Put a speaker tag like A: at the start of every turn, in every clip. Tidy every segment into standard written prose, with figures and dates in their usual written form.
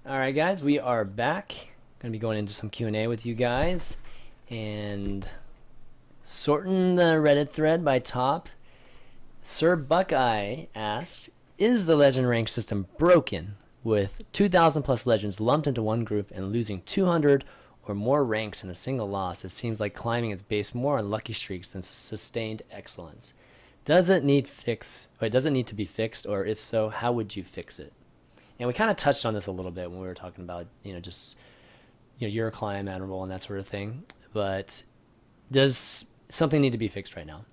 A: All right, guys, we are back. Gonna be going into some Q&A with you guys, and sorting the Reddit thread by top. Sir Buckeye asks, "Is the legend rank system broken with 2,000 plus legends lumped into one group and losing 200 or more ranks in a single loss? It seems like climbing is based more on lucky streaks than sustained excellence. Does it need fix? Wait, does it need to be fixed, or if so, how would you fix it?" And we kind of touched on this a little bit when we were talking about, just your climb admirable and that sort of thing. But does something need to be fixed right now?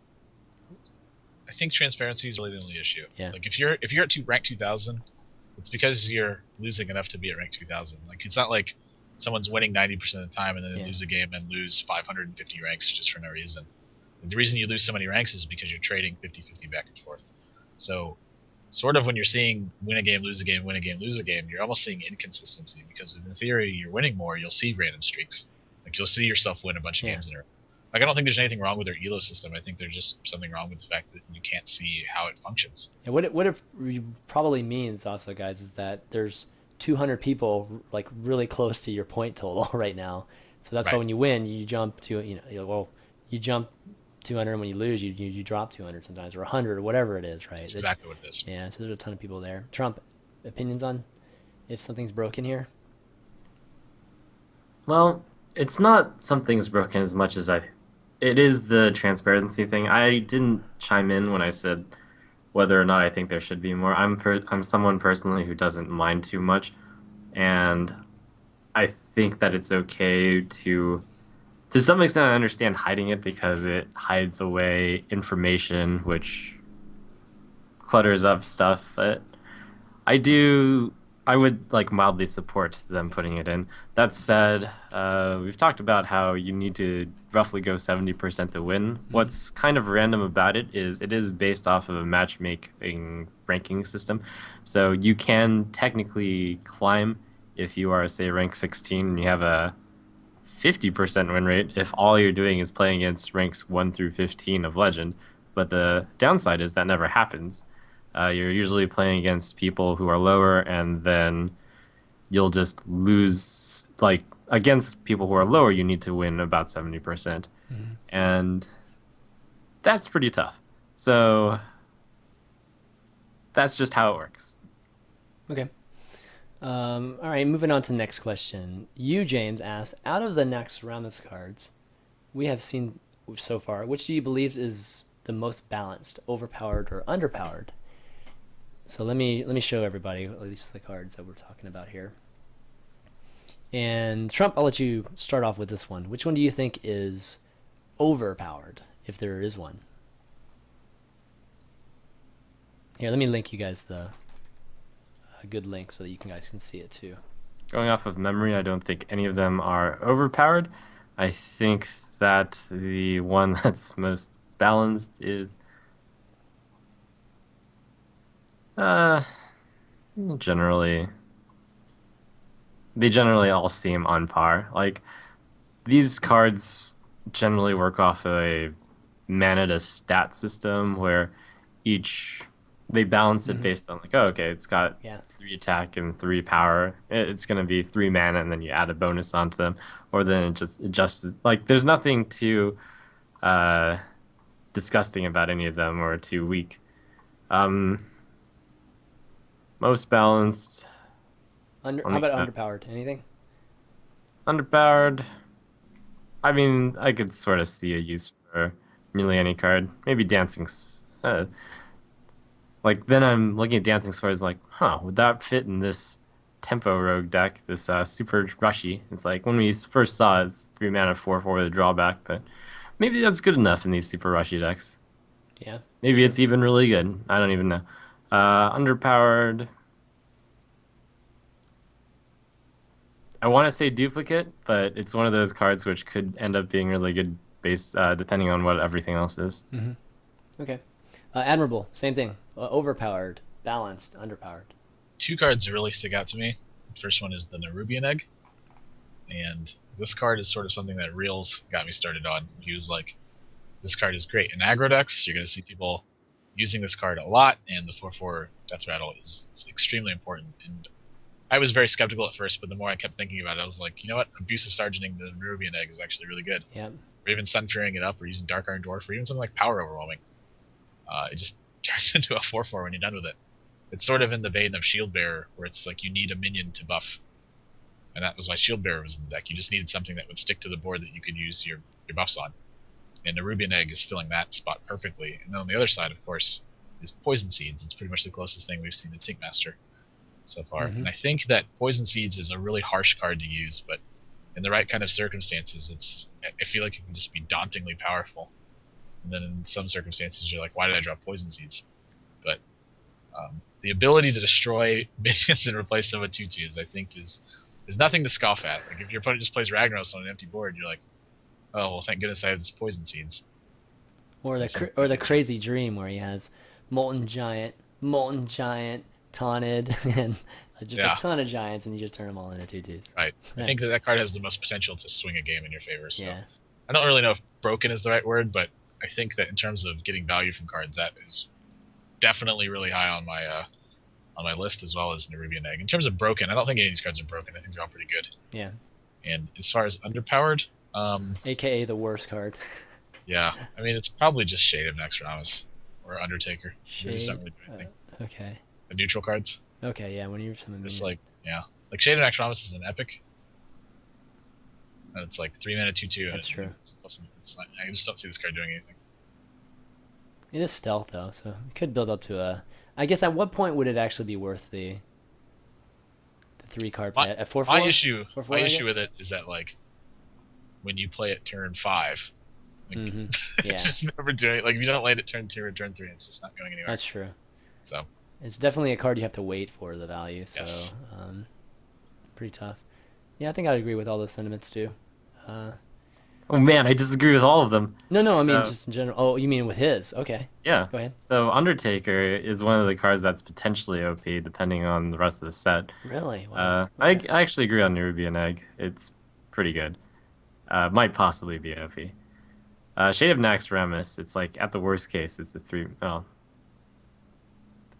B: I think transparency is really the only issue.
A: Yeah.
B: Like if you're at rank 2000, it's because you're losing enough to be at rank 2000. Like it's not like someone's winning 90% of the time and then they lose a game and lose 550 ranks just for no reason. The reason you lose so many ranks is because you're trading 50-50 back and forth. So sort of when you're seeing win a game, lose a game, win a game, lose a game, you're almost seeing inconsistency because in theory you're winning more, you'll see random streaks. Like you'll see yourself win a bunch of
A: Yeah.
B: games in a row. Like I don't think there's anything wrong with their elo system. I think there's just something wrong with the fact that you can't see how it functions.
A: And what it probably means also, guys, is that there's 200 people like really close to your point total right now. So that's why
B: Right.
A: when you win, you jump to you jump 200, and when you lose, you drop 200 sometimes, or 100, or whatever it is, right?
B: That's exactly what it is.
A: Yeah. So there's a ton of people there. Trump, opinions on if something's broken here?
C: Well, it's not something's broken as much as it is the transparency thing. I didn't chime in when I said whether or not I think there should be more. I'm someone personally who doesn't mind too much, and I think that it's okay to some extent I understand hiding it because it hides away information which clutters up stuff. But I would like mildly support them putting it in. That said, we've talked about how you need to roughly go 70% to win. What's kind of random about it is based off of a matchmaking ranking system. So you can technically climb if you are, say, rank 16 and you have a 50% win rate if all you're doing is playing against ranks 1 through 15 of Legend. But the downside is that never happens. You're usually playing against people who are lower, and then you'll just lose. Like, against people who are lower, you need to win about 70%.
A: Mm-hmm.
C: And that's pretty tough. So that's just how it works.
A: Okay. All right, moving on to the next question. You, James, asks, out of the next Rammus cards we have seen so far, which do you believe is the most balanced, overpowered, or underpowered? So let me show everybody at least the cards that we're talking about here. And Trump, I'll let you start off with this one. Which one do you think is overpowered, if there is one? Here, let me link you guys the a good link so that you guys can see it too.
C: Going off of memory, I don't think any of them are overpowered. I think that the one that's most balanced is uh generally they generally all seem on par. Like these cards generally work off a mana to stat system where each they balance it
A: Mm-hmm.
C: based on like, oh, okay, it's got
A: Yeah.
C: 3 attack and 3 power. It's gonna be 3 mana, and then you add a bonus onto them, or then it just adjusts. Like there's nothing too uh, disgusting about any of them or too weak. Um, most balanced
A: How
C: on
A: about
C: the
A: underpowered? Anything?
C: underpowered. I mean, I could sort of see a use for nearly any card. Maybe like then I'm looking at dancing swords like, huh, would that fit in this tempo rogue deck? This super rushy. It's like when we first saw it, it's 3 mana 4/4 with a drawback, but maybe that's good enough in these super rushy decks.
A: Yeah, for
C: Maybe
A: sure.
C: it's even really good. I don't even know. Underpowered. I want to say duplicate, but it's one of those cards which could end up being really good based depending on what everything else is.
A: Mm-hmm. Okay. Admirable, same thing. Overpowered, balanced, underpowered.
B: Two cards really stick out to me. The first one is the Nerubian Egg, and this card is sort of something that Reels got me started on. He was like, this card is great. In aggro decks, you're going to see people using this card a lot, and the 4/4 Death Rattle is extremely important. And I was very skeptical at first, but the more I kept thinking about it, I was like, you know what? Abusive Sergeanting the Nerubian Egg is actually really good.
A: Yeah.
B: Or even Sun Fearing it up, or using Dark Iron Dwarf, or even something like Power Overwhelming. It just turns into a 4/4 when you're done with it. It's sort of in the vein of Shield Bearer, where it's like you need a minion to buff. And that was why Shield Bearer was in the deck. You just needed something that would stick to the board that you could use your buffs on. And the Nerubian Egg is filling that spot perfectly. And then on the other side, of course, is Poison Seeds. It's pretty much the closest thing we've seen to Tinkmaster so far. And I think that Poison Seeds is a really harsh card to use, but in the right kind of circumstances, I feel like it can just be dauntingly powerful. And then in some circumstances, you're like, why did I drop Poison Seeds? But the ability to destroy minions and replace them with 2/2s, I think, is nothing to scoff at. Like, if your opponent just plays Ragnaros on an empty board, you're like, oh, well, thank goodness I have this Poison Seeds.
A: Or the crazy dream where he has Molten Giant, Taunted, and just a ton of giants, and you just turn them all into 2/2s.
B: Right. I think that card has the most potential to swing a game in your favor. So
A: Yeah.
B: I don't really know if broken is the right word, but I think that in terms of getting value from cards, that is definitely really high on my list, as well as Nerubian Egg. In terms of broken, I don't think any of these cards are broken. I think they're all pretty good.
A: Yeah.
B: And as far as underpowered,
A: AKA the worst card.
B: yeah, I mean, it's probably just Shade of Naxxramas or Undertaker. They just don't really do anything.
A: Okay.
B: The neutral cards.
A: Okay, yeah, when you're something.
B: Just like Shade of Naxxramas is an epic. And it's like 3 mana 2/2.
A: That's true.
B: I just don't see this card doing anything.
A: It is stealth though, so it could build up to a. I guess at what point would it actually be worth the 3-card play at 4/4?
B: My issue
A: 4/4,
B: with it is that, like, when you play it turn 5, like, it's just never doing it. Like, if you don't land it turn 2 or turn 3, it's just not going anywhere.
A: That's true.
B: So
A: it's definitely a card you have to wait for the value. So
B: yes.
A: Pretty tough. Yeah, I think I'd agree with all those sentiments too.
C: Oh man, I disagree with all of them.
A: No, I mean just in general. Oh, you mean with his? Okay.
C: Yeah.
A: Go ahead.
C: So Undertaker is one of the cards that's potentially OP, depending on the rest of the set.
A: Really? Wow.
C: I actually agree on Nerubian Egg. It's pretty good. Might possibly be OP. Shade of Naxxramas, it's like, at the worst case, it's a 3... Well,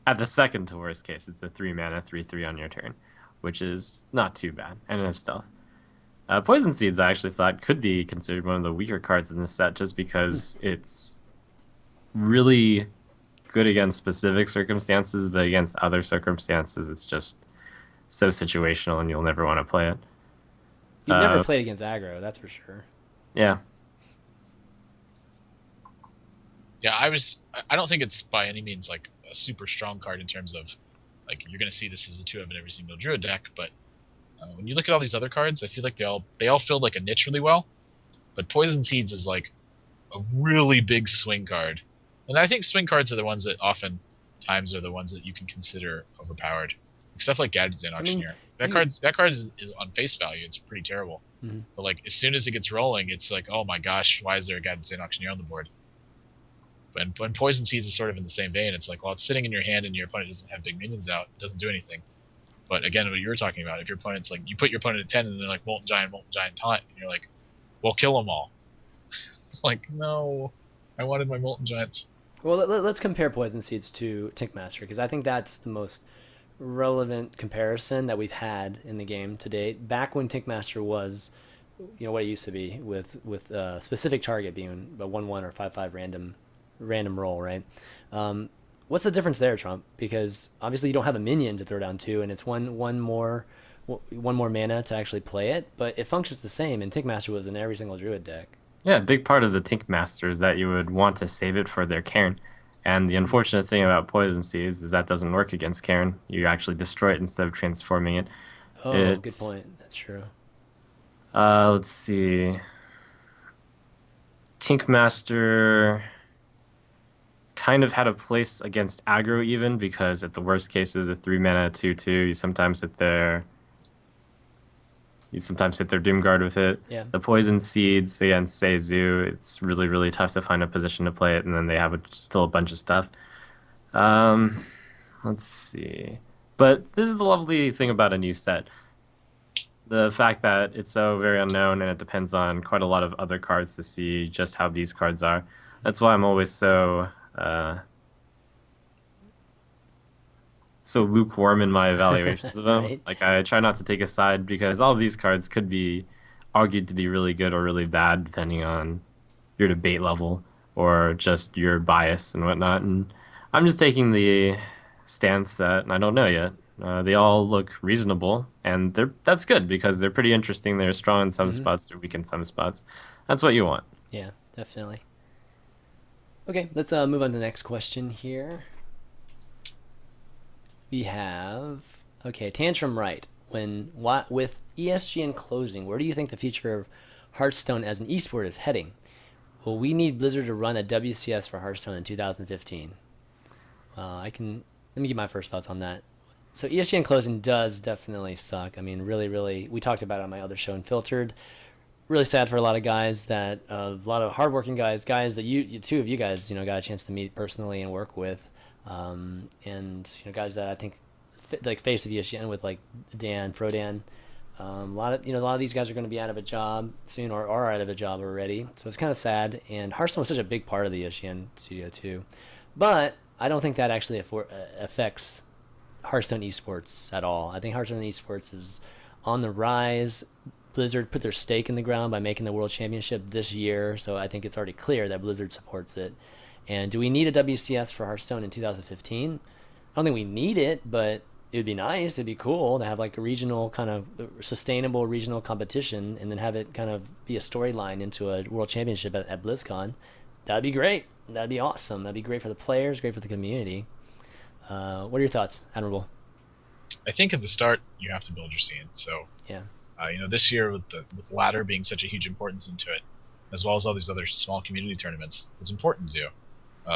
C: at the second to worst case, it's a 3 mana 3/3 on your turn, which is not too bad, and it's stealth. Poison Seeds, I actually thought, could be considered one of the weaker cards in this set, just because it's really good against specific circumstances, but against other circumstances, it's just so situational, and you'll never want to play it.
A: You've never played against aggro, that's for sure.
C: Yeah.
B: Yeah, I don't think it's by any means like a super strong card in terms of, like, you're going to see this as a 2 of in every single Druid deck, but when you look at all these other cards, I feel like they all filled like a niche really well. But Poison Seeds is like a really big swing card, and I think swing cards are the ones that oftentimes are the ones that you can consider overpowered. Stuff like Gadgetzan Auctioneer. That card is on face value, it's pretty terrible.
A: Mm-hmm.
B: But like, as soon as it gets rolling, it's like, oh my gosh, why is there a Gadgetzan Auctioneer on the board? And when Poison Seeds is sort of in the same vein, it's like, well, it's sitting in your hand and your opponent doesn't have big minions out, it doesn't do anything. But again, what you were talking about, if your opponent's like, you put your opponent at 10 and they're like Molten Giant, Taunt, and you're like, well, kill them all. It's like, no, I wanted my Molten Giants.
A: Well, let's compare Poison Seeds to Tinkmaster, because I think that's the most relevant comparison that we've had in the game to date. Back when Tinkmaster was, what it used to be, with a specific target being a 1/1 or 5/5 random roll, right? What's the difference there, Trump? Because obviously you don't have a minion to throw down to, and it's one more mana to actually play it, but it functions the same, and Tinkmaster was in every single Druid deck.
C: Yeah, a big part of the Tinkmaster is that you would want to save it for their Cairn. And the unfortunate thing about Poison Seeds is that doesn't work against Cairn. You actually destroy it instead of transforming it.
A: Oh, good point. That's true.
C: Let's see. Tinkmaster kind of had a place against aggro even, because at the worst case it was a 3 mana 2/2. You sometimes hit their Doomguard with it.
A: Yeah.
C: The Poison Seeds against, say, Zoo, it's really, really tough to find a position to play it, and then they have still a bunch of stuff. Let's see. But this is the lovely thing about a new set. The fact that it's so very unknown, and it depends on quite a lot of other cards to see just how these cards are. That's why I'm always so so lukewarm in my evaluations of them.
A: Right?
C: Like I try not to take a side because all of these cards could be argued to be really good or really bad depending on your debate level or just your bias and whatnot. And I'm just taking the stance that I don't know yet. They all look reasonable, and that's good because they're pretty interesting. They're strong in some
A: Hmm.
C: spots, they're weak in some spots. That's what you want.
A: Yeah, definitely. Okay, let's move on to the next question here. We have okay, Tantrum Right. With ESGN closing, where do you think the future of Hearthstone as an esport is heading? Will we need Blizzard to run a WCS for Hearthstone in 2015? I can let me give my first thoughts on that. So ESGN closing does definitely suck. I mean, really, really, we talked about it on my other show, Unfiltered. Really sad for a lot of guys that a lot of hardworking guys that two of you guys, got a chance to meet personally and work with, and guys that I think like face of ESGN with like Dan, Frodan. A lot of these guys are going to be out of a job soon or are out of a job already. So it's kind of sad. And Hearthstone was such a big part of the ESGN studio too, but I don't think that actually affects Hearthstone esports at all. I think Hearthstone esports is on the rise. Blizzard put their stake in the ground by making the World Championship this year, so I think it's already clear that Blizzard supports it. And do we need a WCS for Hearthstone in 2015? I don't think we need it, but it would be nice. It'd be cool to have like a regional kind of sustainable regional competition, and then have it kind of be a storyline into a World Championship at BlizzCon. That'd be great. That'd be awesome. That'd be great for the players, great for the community. What are your thoughts, Admirable?
B: I think at the start you have to build your scene. So
A: Yeah.
B: this year with ladder being such a huge importance into it, as well as all these other small community tournaments, it's important to do.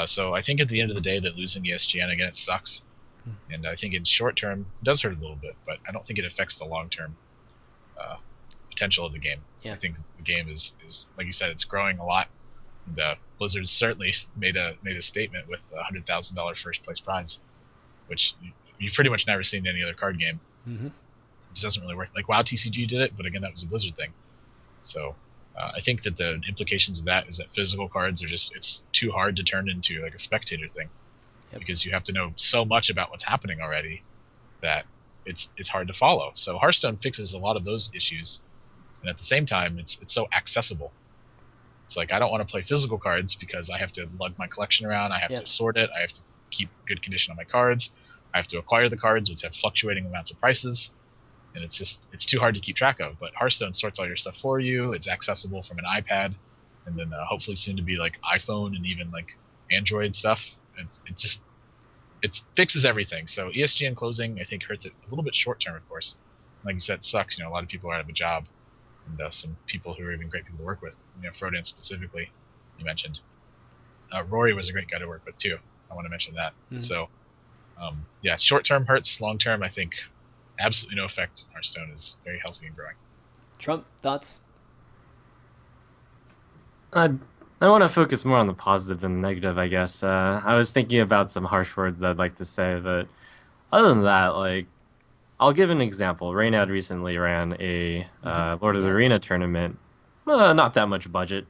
B: So I think at the end of the day that losing ESGN again it sucks, and I think in short term it does hurt a little bit, but I don't think it affects the long term uh, potential of the game.
A: Yeah.
B: I think the game is like you said, it's growing a lot, and Blizzard certainly made a statement with a $100,000 first place prize, which you've pretty much never seen in any other card game.
A: Mm-hmm.
B: It doesn't really work. Like WoW TCG did it, but again, that was a Blizzard thing. So I think that the implications of that is that physical cards are it's too hard to turn into like a spectator thing, because you have to know so much about what's happening already that it's hard to follow. So Hearthstone fixes a lot of those issues, and at the same time, it's so accessible. It's like I don't want to play physical cards because I have to lug my collection around. I have to sort it. I have to keep good condition on my cards. I have to acquire the cards, which have fluctuating amounts of prices, and it's too hard to keep track of. But Hearthstone sorts all your stuff for you. It's accessible from an iPad, and then hopefully soon to be like iPhone and even like Android stuff. It fixes everything. So ESGN closing, I think, hurts it a little bit short term, of course. Like you said, it sucks. A lot of people are out of a job, and some people who are even great people to work with. Frodan specifically, you mentioned. Rory was a great guy to work with too. I want to mention that. Mm-hmm. So, short term hurts. Long term, I think, absolutely no effect. Hearthstone is very healthy and growing.
A: Trump, thoughts?
C: I want to focus more on the positive than the negative, I guess. I was thinking about some harsh words that I'd like to say, but other than that, like, I'll give an example. Reynad recently ran a Lord of the Arena tournament. Not that much budget.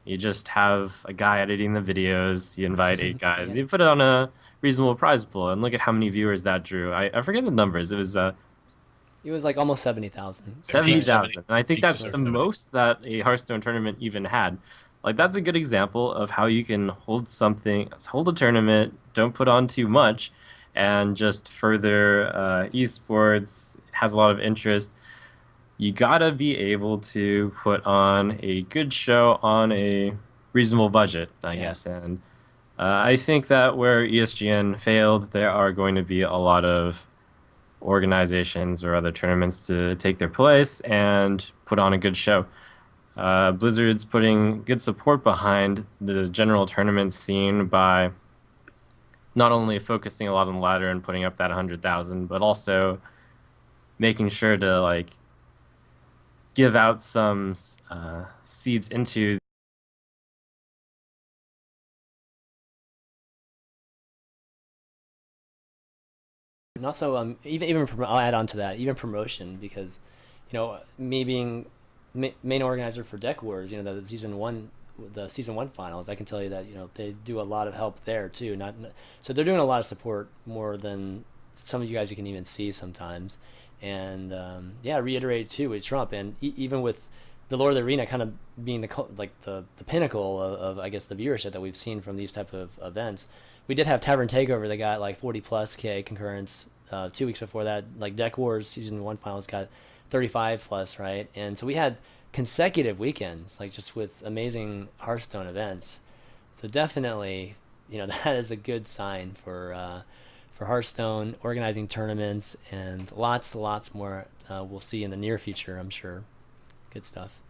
C: You just have a guy editing the videos. You invite 8 guys. You put it on a reasonable prize pool, and look at how many viewers that drew. I forget the numbers. It was
A: like almost 70,000.
C: 70,000. And I think that's the most that a Hearthstone tournament even had. Like, that's a good example of how you can hold a tournament, don't put on too much, and just further esports. It has a lot of interest. You gotta be able to put on a good show on a reasonable budget, I guess. And I think that where ESGN failed, there are going to be a lot of organizations or other tournaments to take their place and put on a good show. Blizzard's putting good support behind the general tournament scene by not only focusing a lot on the ladder and putting up that 100,000, but also making sure to give out some seeds into.
A: And also, even I'll add on to that, even promotion, because me being main organizer for Deck Wars, the season one finals, I can tell you that they do a lot of help there too. So they're doing a lot of support more than some of you guys you can even see sometimes. And yeah, reiterate too with Trump, and even with the Lord of the Arena kind of being the pinnacle of I guess the viewership that we've seen from these type of events. We did have Tavern Takeover that got like 40 plus K concurrence 2 weeks before that. Like Deck Wars Season 1 finals got 35 plus, right? And so we had consecutive weekends, like just with amazing Hearthstone events. So definitely, that is a good sign for Hearthstone, organizing tournaments, and lots more we'll see in the near future, I'm sure. Good stuff.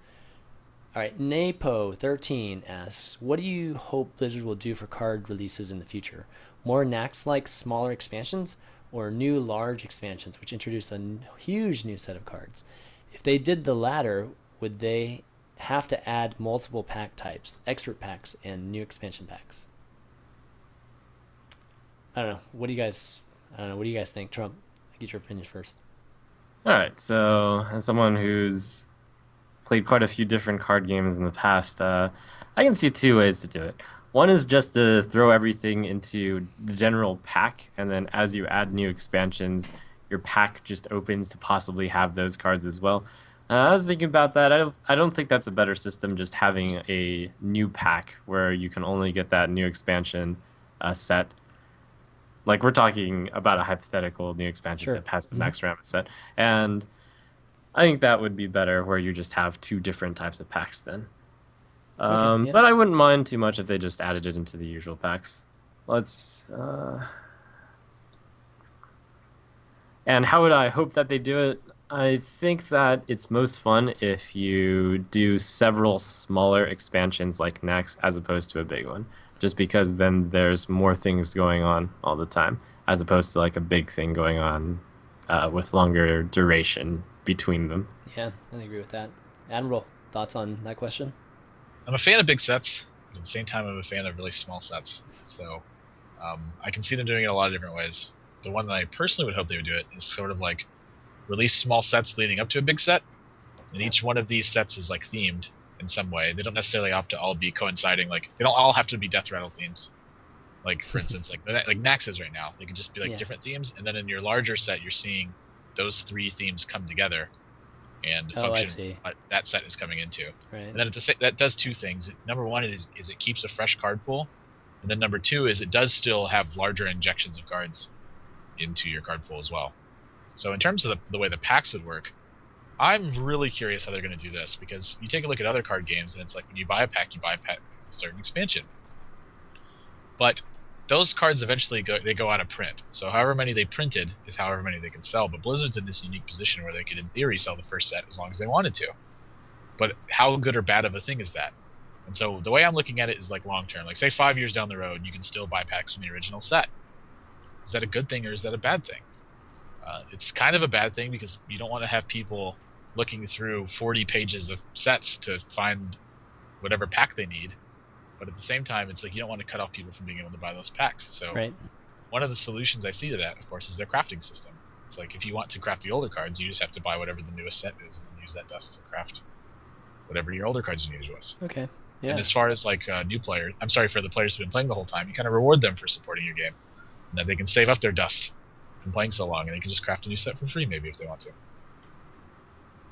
A: All right, Napo13 asks, what do you hope Blizzard will do for card releases in the future? More Nax-like smaller expansions, or new large expansions which introduce a huge new set of cards? If they did the latter, would they have to add multiple pack types, expert packs, and new expansion packs? I don't know. What do you guys think? Trump, get your opinion first.
C: All right. So, as someone who's played quite a few different card games in the past, I can see two ways to do it. One is just to throw everything into the general pack, and then as you add new expansions, your pack just opens to possibly have those cards as well. I was thinking about that. I don't think that's a better system, just having a new pack where you can only get that new expansion set. Like, we're talking about a hypothetical new expansion set past the Max Rammus set. And I think that would be better, where you just have two different types of packs then. But I wouldn't mind too much if they just added it into the usual packs. And how would I hope that they do it? I think that it's most fun if you do several smaller expansions like Nax as opposed to a big one. Just because then there's more things going on all the time, as opposed to like a big thing going on with longer duration between them.
A: Yeah, I agree with that. Admiral, thoughts on that question?
B: I'm a fan of big sets, but at the same time, I'm a fan of really small sets. So I can see them doing it a lot of different ways. The one that I personally would hope they would do it is sort of like release small sets leading up to a big set, and each one of these sets is like themed in some way. They don't necessarily have to all be coinciding. Like, they don't all have to be Death Rattle themes. Like, for instance, like Nax is right now. They can just be like different themes, and then in your larger set, you're seeing those three themes come together and function that set is coming into.
A: Right.
B: And then that does two things. Number one is it keeps a fresh card pool, and then number two is it does still have larger injections of cards into your card pool as well. So in terms of the way the packs would work, I'm really curious how they're going to do this, because you take a look at other card games, and it's like when you buy a pack a certain expansion. But those cards eventually go out of print. So however many they printed is however many they can sell. But Blizzard's in this unique position where they could, in theory, sell the first set as long as they wanted to. But how good or bad of a thing is that? And so the way I'm looking at it is like long term. Like, say 5 years down the road, you can still buy packs from the original set. Is that a good thing or is that a bad thing? It's kind of a bad thing, because you don't want to have people looking through 40 pages of sets to find whatever pack they need. But at the same time, it's like you don't want to cut off people from being able to buy those packs. So one of the solutions I see to that, of course, is their crafting system. It's like, if you want to craft the older cards, you just have to buy whatever the newest set is and use that dust to craft whatever your older cards you need was.
A: Okay. Yeah.
B: And as far as like new players, I'm sorry, for the players who've been playing the whole time, you kind of reward them for supporting your game, and that they can save up their dust from playing so long, and they can just craft a new set for free maybe if they want to.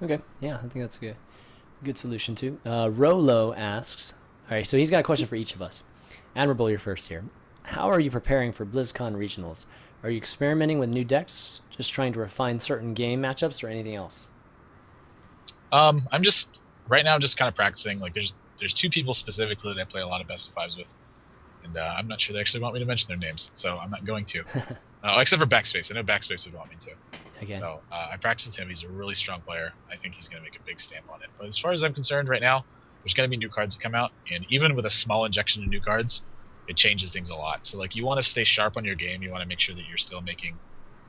A: Okay. Yeah, I think that's a good solution too. Rolo asks, all right, so he's got a question for each of us. Admirable, you're first here. How are you preparing for BlizzCon regionals? Are you experimenting with new decks, just trying to refine certain game matchups, or anything else?
B: I'm just right now, I'm just kind of practicing. Like, there's two people specifically that I play a lot of best of fives with, and I'm not sure they actually want me to mention their names, so I'm not going to. Except for Backspace. I know Backspace would want me to.
A: Okay.
B: So I practice with him. He's a really strong player. I think he's going to make a big stamp on it. But as far as I'm concerned right now, there's going to be new cards that come out, and even with a small injection of new cards, it changes things a lot. So like, you want to stay sharp on your game. You want to make sure that you're still making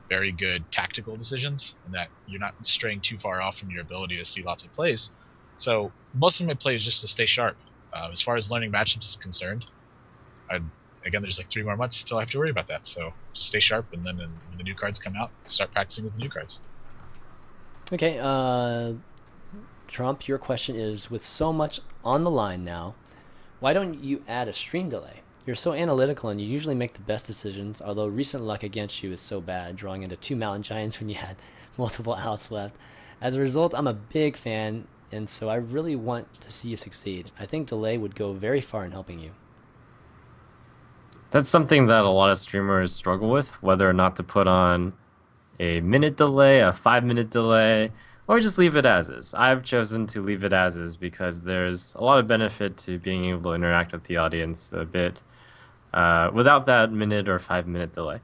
B: very good tactical decisions, and that you're not straying too far off from your ability to see lots of plays. So most of my play is just to stay sharp. As far as learning matchups is concerned, again, there's like 3 more months till I have to worry about that. So just stay sharp, and then when the new cards come out, start practicing with the new cards.
A: Okay, Trump, your question is, with so much on the line now, why don't you add a stream delay? You're so analytical and you usually make the best decisions, although recent luck against you is so bad, drawing into 2 mountain giants when you had multiple outs left. As a result, I'm a big fan, and so I really want to see you succeed. I think delay would go very far in helping you.
C: That's something that a lot of streamers struggle with, whether or not to put on a minute delay, a 5 minute delay, or just leave it as is. I've chosen to leave it as is because there's a lot of benefit to being able to interact with the audience a bit without that minute or 5 minute delay.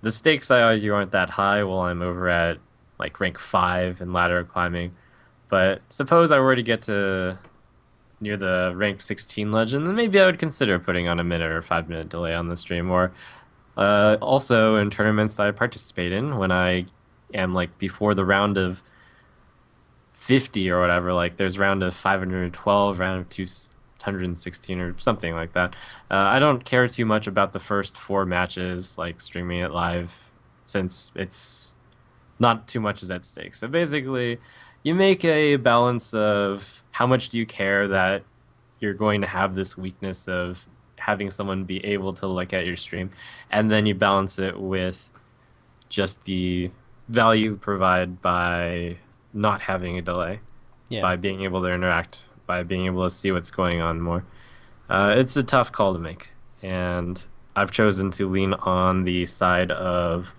C: The stakes, I argue, aren't that high while I'm over at like rank 5 in ladder climbing. But suppose I were to get to near the rank 16 legend, then maybe I would consider putting on a minute or 5 minute delay on the stream. Or also in tournaments I participate in when I am like before the round of 50 or whatever, like there's round of 512, round of 216 or something like that. I don't care too much about the first 4 matches, like streaming it live, since it's not too much is at stake. So basically, you make a balance of how much do you care that you're going to have this weakness of having someone be able to look at your stream, and then you balance it with just the value provided by not having a delay,
A: Yeah.
C: by being able to interact, by being able to see what's going on more. It's a tough call to make, and I've chosen to lean on the side of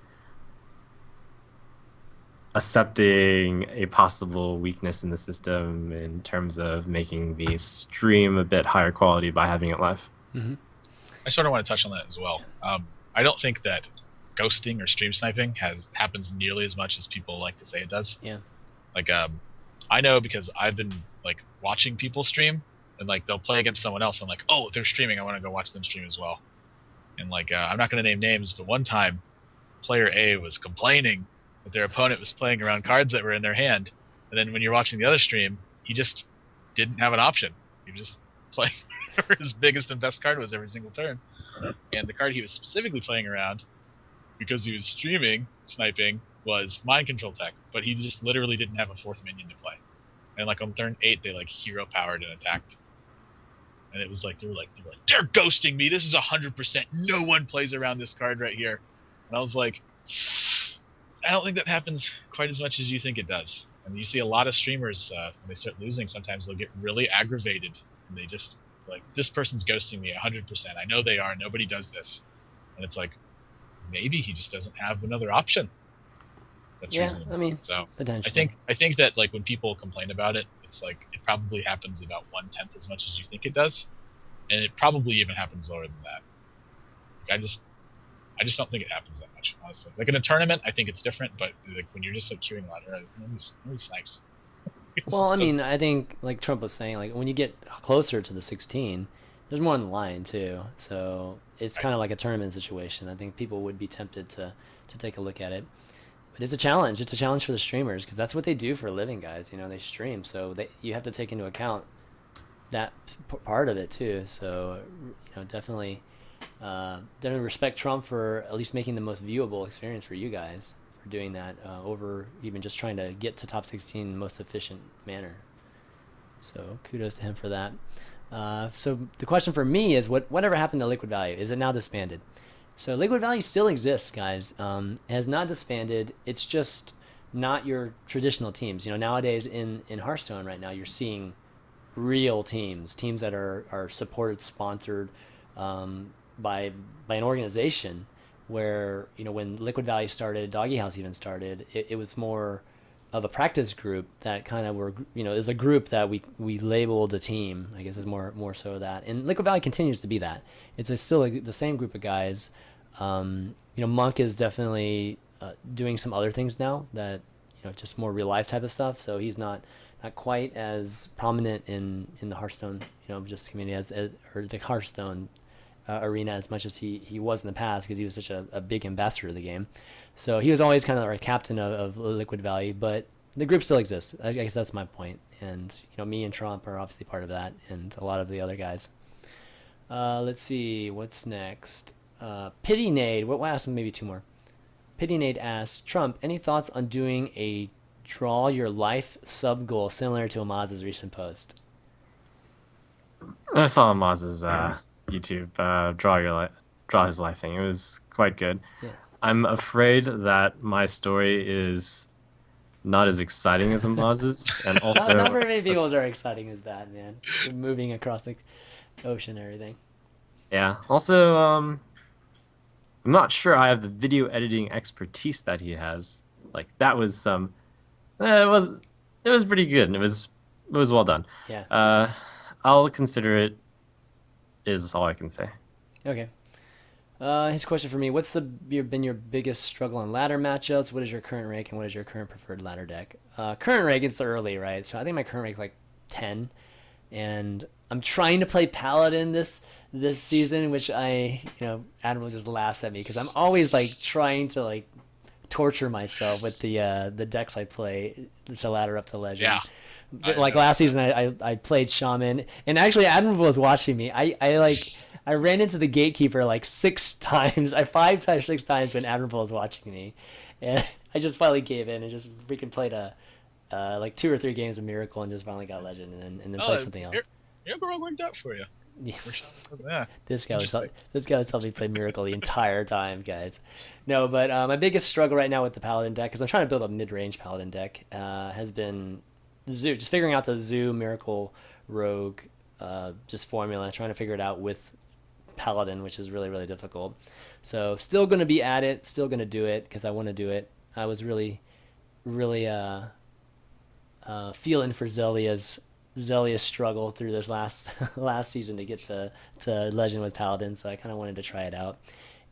C: accepting a possible weakness in the system in terms of making the stream a bit higher quality by having it live.
A: Mm-hmm.
B: I sort of want to touch on that as well. I don't think that ghosting or stream sniping happens nearly as much as people like to say it does.
A: Yeah.
B: Like, I know because I've been like watching people stream, and like they'll play against someone else. And I'm like, oh, they're streaming. I want to go watch them stream as well. And like, I'm not going to name names, but one time, player A was complaining that their opponent was playing around cards that were in their hand, and then when you're watching the other stream, he just didn't have an option. He was just playing whatever his biggest and best card was every single turn. And the card he was specifically playing around, because he was streaming sniping, was mind control tech, but he just literally didn't have a 4th minion to play. And like on turn 8, they like hero powered and attacked. And it was like they were like they're ghosting me. This is 100%. No one plays around this card right here. And I was like, I don't think that happens quite as much as you think it does. And you see a lot of streamers when they start losing, sometimes they'll get really aggravated, and they just like, this person's ghosting me 100%. I know they are. Nobody does this. And it's like, maybe he just doesn't have another option. That's reasonable.
A: I mean,
B: so
A: potentially.
B: I think that like when people complain about it, it's like it probably happens about 1/10 as much as you think it does, and it probably even happens lower than that. Like, I just don't think it happens that much, honestly. Like in a tournament, I think it's different, but like when you're just like queuing ladder, nobody snipes.
A: Well, I mean, I think like Trump was saying, like when you get closer to the 16, there's more on the line too. So it's kind of like a tournament situation. I think people would be tempted to take a look at it. But it's a challenge. It's a challenge for the streamers because that's what they do for a living, guys. You know, they stream, so you have to take into account that part of it too. So definitely respect Trump for at least making the most viewable experience for you guys for doing that over even just trying to get to top 16 in the most efficient manner. So kudos to him for that. So the question for me is, whatever happened to Liquid Value? Is it now disbanded? So Liquid Value still exists, guys. It has not disbanded. It's just not your traditional teams. Nowadays in Hearthstone right now, you're seeing real teams that are supported, sponsored by an organization. Where when Liquid Value started, Doggy House even started, it was more of a practice group that kind of were is a group that we labeled a team. I guess is more so that, and Liquid Value continues to be that. It's still the same group of guys. Monk is definitely doing some other things now that just more real life type of stuff. So he's not quite as prominent in the Hearthstone just community or the Hearthstone arena as much as he was in the past, because he was such a big ambassador of the game. So he was always kind of our captain of Liquid Value, but the group still exists. I guess that's my point. And me and Trump are obviously part of that, and a lot of the other guys. Let's see what's next. Pity Nade. We'll ask him maybe 2 more. Pity Nade asks, Trump, any thoughts on doing a draw your life sub goal similar to Amaz's recent post?
C: I saw Amaz's YouTube draw his life thing. It was quite good.
A: Yeah.
C: I'm afraid that my story is not as exciting as Amaz's, and
A: Not
C: also
A: very many people's are exciting as that, man. You're moving across the ocean and everything.
C: yeah. Also, I'm not sure I have the video editing expertise that he has. Like that was some. It was pretty good, and it was well done.
A: Yeah.
C: I'll consider it. Is all I can say.
A: Okay. His question for me: what's been your biggest struggle on ladder matchups? What is your current rank, and what is your current preferred ladder deck? Current rank, it's early, right? So I think my current rank is like 10, and I'm trying to play Paladin this season, which Admiral just laughs at me because I'm always like trying to like torture myself with the decks I play to ladder up to legend.
B: Yeah.
A: But like last season, I played Shaman, and actually Admirable was watching me. I ran into the gatekeeper like 6 times. I 5 times, 6 times when Admirable was watching me, and I just finally gave in and just freaking played like 2 or 3 games of Miracle and just finally got Legend and then played something else.
B: Miracle worked out for you.
A: Yeah.
B: Yeah.
A: This guy was helping me play Miracle the entire time, guys. No, but my biggest struggle right now with the Paladin deck, because I'm trying to build a mid-range Paladin deck, has been Zoo. Just figuring out the Zoo Miracle Rogue just formula, trying to figure it out with Paladin, which is really, really difficult. So still going to be at it, still going to do it because I want to do it. I was really, really feeling for Zelia's struggle through this last season to get to Legend with Paladin, so I kind of wanted to try it out.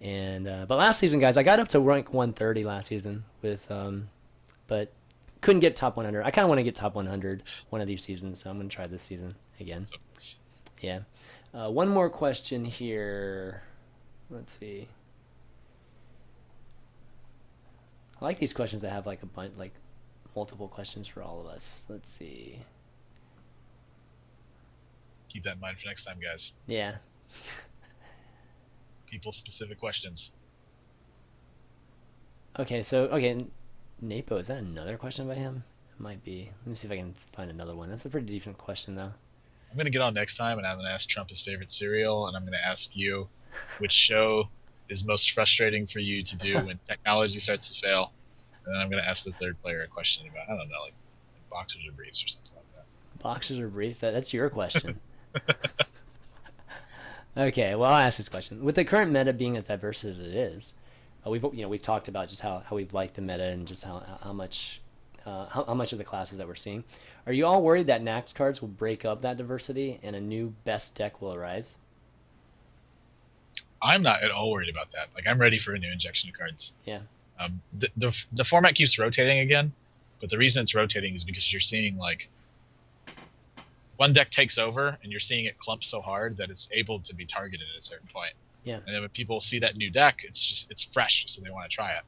A: And but last season, guys, I got up to rank 130 last season with but couldn't get top 100. I kind of want to get top 100 one of these seasons, so I'm going to try this season again. Yeah. One more question here. Let's see. I like these questions that have like a bunch, like multiple questions for all of us. Let's see.
B: Keep that in mind for next time, guys.
A: Yeah.
B: People-specific questions.
A: Okay, Napo, is that another question by him? It might be. Let me see if I can find another one. That's a pretty decent question, though.
B: I'm going to get on next time, and I'm going to ask Trump his favorite cereal, and I'm going to ask you which show is most frustrating for you to do when technology starts to fail. And then I'm going to ask the third player a question about, I don't know, like boxers or briefs or something like that.
A: Boxers or brief? That's your question. Okay, well, I'll ask this question. With the current meta being as diverse as it is, we've talked about just how we've liked the meta and just how much of the classes that we're seeing. Are you all worried that Nax cards will break up that diversity and a new best deck will arise?
B: I'm not at all worried about that. Like, I'm ready for a new injection of cards.
A: Yeah.
B: The format keeps rotating again, but the reason it's rotating is because you're seeing like one deck takes over and you're seeing it clump so hard that it's able to be targeted at a certain point.
A: Yeah.
B: And then when people see that new deck, it's fresh, so they want to try it.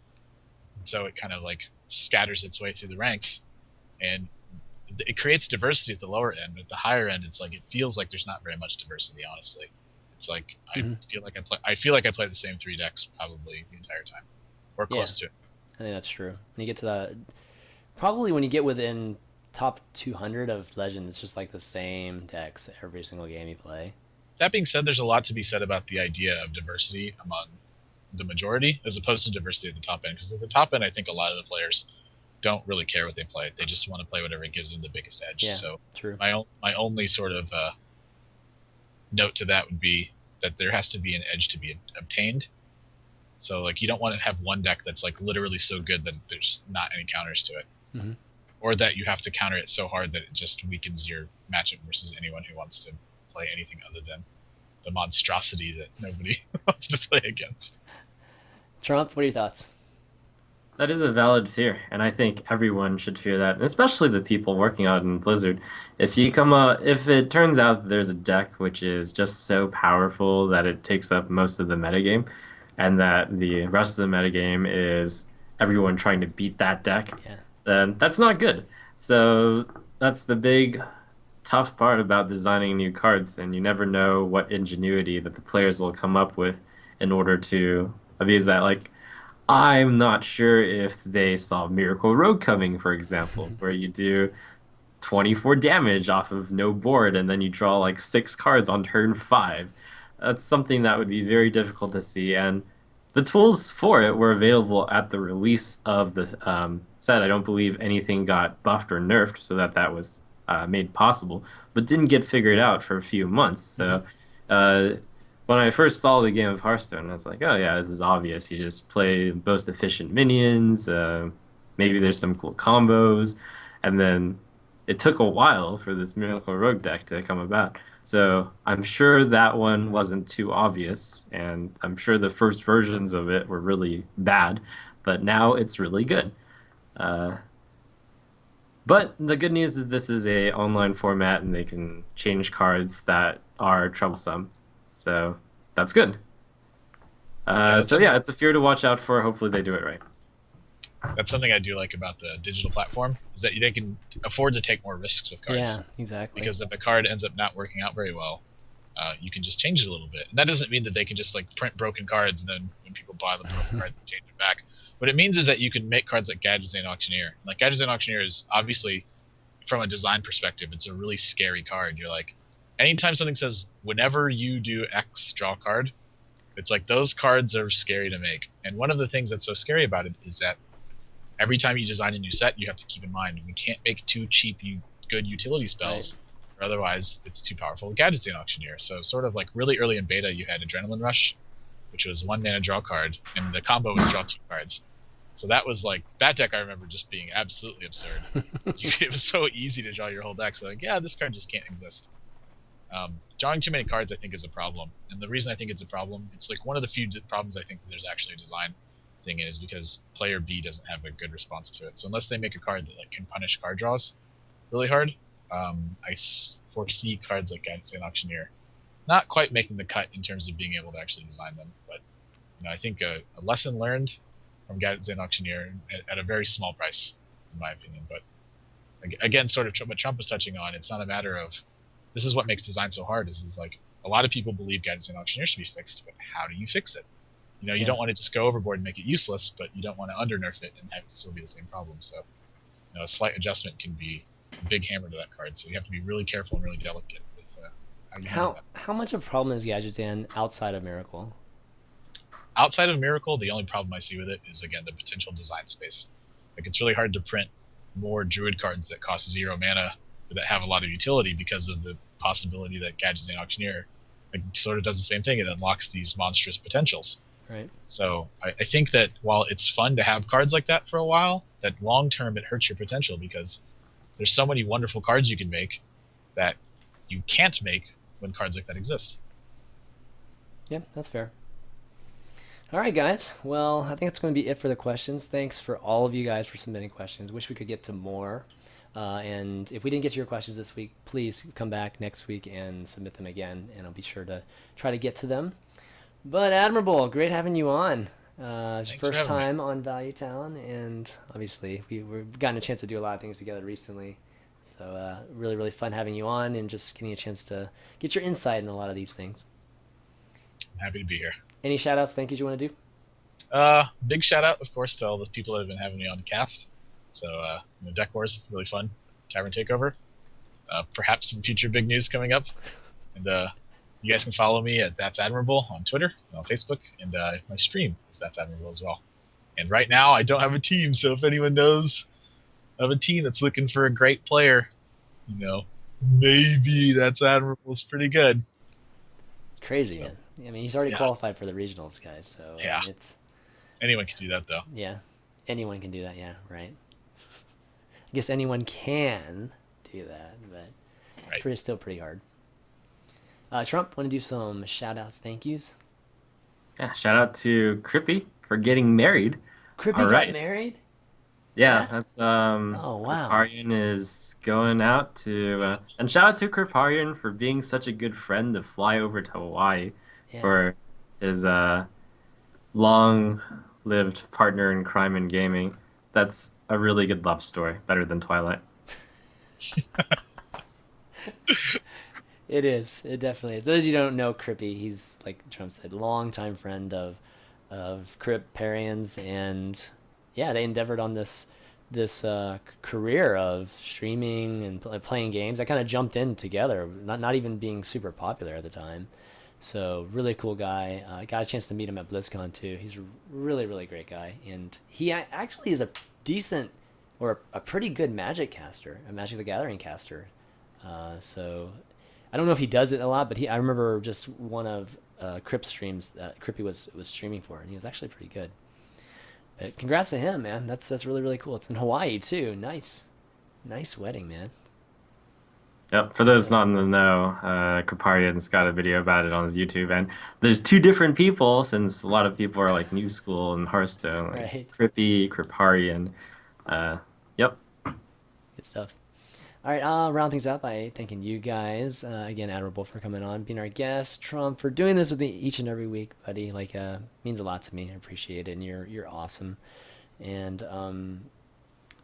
B: And so it kind of like scatters its way through the ranks, and it creates diversity at the lower end. But at the higher end, it's like it feels like there's not very much diversity. Honestly, it's like I feel like I play the same 3 decks probably the entire time, or close to it.
A: I think that's true. When you get to probably when you get within top 200 of Legend, it's just like the same decks every single game you play.
B: That being said, there's a lot to be said about the idea of diversity among the majority as opposed to diversity at the top end. Because at the top end, I think a lot of the players don't really care what they play. They just want to play whatever gives them the biggest edge.
A: Yeah,
B: so
A: true.
B: My only sort of note to that would be that there has to be an edge to be obtained. So like you don't want to have one deck that's like literally so good that there's not any counters to it.
A: Mm-hmm.
B: Or that you have to counter it so hard that it just weakens your matchup versus anyone who wants to play anything other than the monstrosity that nobody wants to play against. Trump,
A: what are your thoughts?
C: That is a valid fear, and I think everyone should fear that, and especially the people working out in Blizzard. If it turns out there's a deck which is just so powerful that it takes up most of the metagame, and that the rest of the metagame is everyone trying to beat that deck, then that's not good. So that's the big tough part about designing new cards, and you never know what ingenuity that the players will come up with in order to abuse that. Like, I'm not sure if they saw Miracle Rogue coming, for example, where you do 24 damage off of no board and then you draw like 6 cards on turn 5. That's something that would be very difficult to see, and the tools for it were available at the release of the set. I don't believe anything got buffed or nerfed so that that was made possible, but didn't get figured out for a few months.
A: Hmm.
C: So uh, when I first saw the game of Hearthstone, I was like, oh yeah, this is obvious. You just play the most efficient minions. Maybe there's some cool combos, and then it took a while for this Miracle Rogue deck to come about. So I'm sure that one wasn't too obvious, and I'm sure the first versions of it were really bad, but now it's really good. Uh, but the good news is this is a online format, and they can change cards that are troublesome. So that's good.
B: Yeah,
C: So yeah, it's a fear to watch out for. Hopefully they do it right.
B: that's something I do like about the digital platform is that they can afford to take more risks with cards.
A: Yeah, exactly.
B: Because if a card ends up not working out very well, you can just change it a little bit. And that doesn't mean that they can just like print broken cards and then when people buy the broken cards, they change it back. What it means is that you can make cards like Gadgetzan Auctioneer. Like Gadgetzan Auctioneer is obviously, from a design perspective, it's a really scary card. You're like, anytime something says, whenever you do X, draw a card, it's like those cards are scary to make. And one of the things that's so scary about it is that every time you design a new set, you have to keep in mind we can't make too cheap, good utility spells, or otherwise it's too powerful. Gadgetzan Auctioneer. So sort of like really early in beta, you had Adrenaline Rush, which was 1 mana draw card, and the combo was draw 2 cards. So that was like that deck. I remember just being absolutely absurd. It was so easy to draw your whole deck. So like, yeah, this card just can't exist. Drawing too many cards, I think, is a problem. And the reason I think it's a problem, it's like one of the few problems I think that there's actually a design thing is because player B doesn't have a good response to it. So unless they make a card that like can punish card draws really hard, I foresee cards like Gadgetzan Auctioneer not quite making the cut in terms of being able to actually design them. But I think a lesson learned from Gadgetzan Auctioneer at a very small price, in my opinion. But again, sort of what Trump was touching on, it's not a matter of this is what makes design so hard. Is like a lot of people believe Gadgetzan Auctioneer should be fixed, but how do you fix it? You don't want to just go overboard and make it useless, but you don't want to under-nerf it and have it still be the same problem. So, a slight adjustment can be a big hammer to that card. So you have to be really careful and really delicate with how you handle that.
A: How much of a problem is Gadgetzan outside of Miracle?
B: Outside of Miracle, the only problem I see with it is, again, the potential design space. Like, it's really hard to print more Druid cards that cost 0 mana but that have a lot of utility because of the possibility that Gadgetzan Auctioneer sort of does the same thing. It unlocks these monstrous potentials.
A: Right.
B: So I think that while it's fun to have cards like that for a while, that long term it hurts your potential because there's so many wonderful cards you can make that you can't make when cards like that exist.
A: Yeah, that's fair. All right, guys. Well, I think that's going to be it for the questions. Thanks for all of you guys for submitting questions. Wish we could get to more. And if we didn't get to your questions this week, please come back next week and submit them again, and I'll be sure to try to get to them. But Admirable, great having you on. It's your first time on Value Town, and obviously we've gotten a chance to do a lot of things together recently. So really, really fun having you on and just getting a chance to get your insight in a lot of these things.
B: I'm happy to be here.
A: Any shout-outs, thank yous you want to do?
B: Big shout-out, of course, to all the people that have been having me on the cast. So, Deck Wars is really fun. Tavern Takeover. Perhaps some future big news coming up. And you guys can follow me at ThatsAdmirable on Twitter and on Facebook, and my stream is ThatsAdmirable as well. And right now, I don't have a team, so if anyone knows of a team that's looking for a great player, maybe ThatsAdmirable is pretty good.
A: Crazy, man. I mean, he's already qualified for the regionals, guys. So
B: yeah,
A: it's
B: anyone can do that, though.
A: Yeah, anyone can do that. Yeah, right. I guess anyone can do that, but it's still pretty hard. Trump, want to do some shout-outs, thank yous?
C: Yeah, shout out to Crippy for getting married.
A: Crippy got married?
C: Yeah, that's
A: oh wow.
C: Kriparian is going out to and shout out to Kriparian for being such a good friend to fly over to Hawaii for his long-lived partner in crime and gaming. That's a really good love story, better than Twilight.
A: It is. It definitely is. Those of you who don't know Crippy, he's, like Trump said, longtime friend of Kriparian's, and yeah, they endeavored on this career of streaming and playing games. I kind of jumped in together, not even being super popular at the time. So really cool guy. I got a chance to meet him at BlizzCon too. He's a really, really great guy, and he actually is a decent or a pretty good Magic caster, a Magic the Gathering caster. So I don't know if he does it a lot, but I remember just one of Crip streams that Crippy was streaming for, and he was actually pretty good. But congrats to him, man. That's really, really cool. It's in Hawaii too. Nice wedding, man.
C: Yep. For those not in the know, Kriparian's got a video about it on his YouTube, and there's two different people since a lot of people are like new school in Hearthstone, like
A: Right.
C: Crippy, Kriparian. Yep.
A: Good stuff. All right, I'll round things out by thanking you guys again, Admirable, for coming on, being our guest, Trump for doing this with me each and every week, buddy. Like, means a lot to me. I appreciate it, and you're awesome. And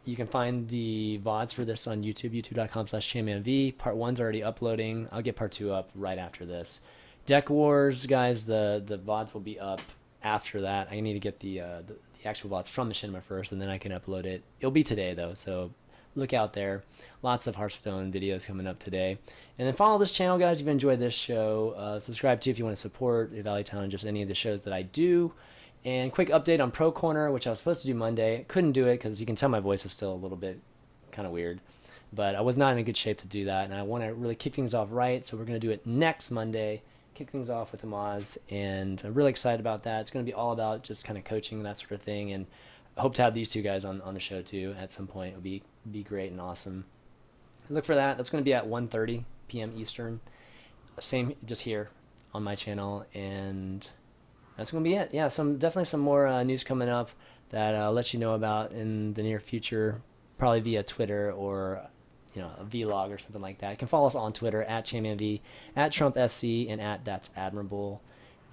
A: you can find the VODs for this on YouTube, youtube.com/ChanManV. Part 1's already uploading. I'll get part 2 up right after this. Deck Wars, guys, the VODs will be up after that. I need to get the actual VODs from Machinima first, and then I can upload it. It'll be today, though, so look out there. Lots of Hearthstone videos coming up today. And then follow this channel, guys, if you've enjoyed this show. Subscribe to if you want to support Valley Town and just any of the shows that I do. And quick update on Pro Corner, which I was supposed to do Monday. Couldn't do it because you can tell my voice is still a little bit kind of weird. But I was not in a good shape to do that, and I want to really kick things off right, so we're going to do it next Monday. Kick things off with Amaz, and I'm really excited about that. It's going to be all about just kind of coaching and that sort of thing, and I hope to have these two guys on the show too at some point. It would be great and awesome. Look for that. That's going to be at 1:30 p.m. Eastern. Same just here on my channel, and that's going to be it. Yeah, definitely some more news coming up that I'll let you know about in the near future, probably via Twitter or a vlog or something like that. You can follow us on Twitter at ChanManV, at TrumpSC, and at ThatsAdmirable.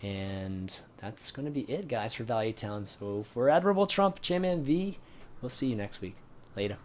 A: And that's going to be it, guys, for Valley Town. So for Admirable, Trump, ChanManV, we'll see you next week. Later.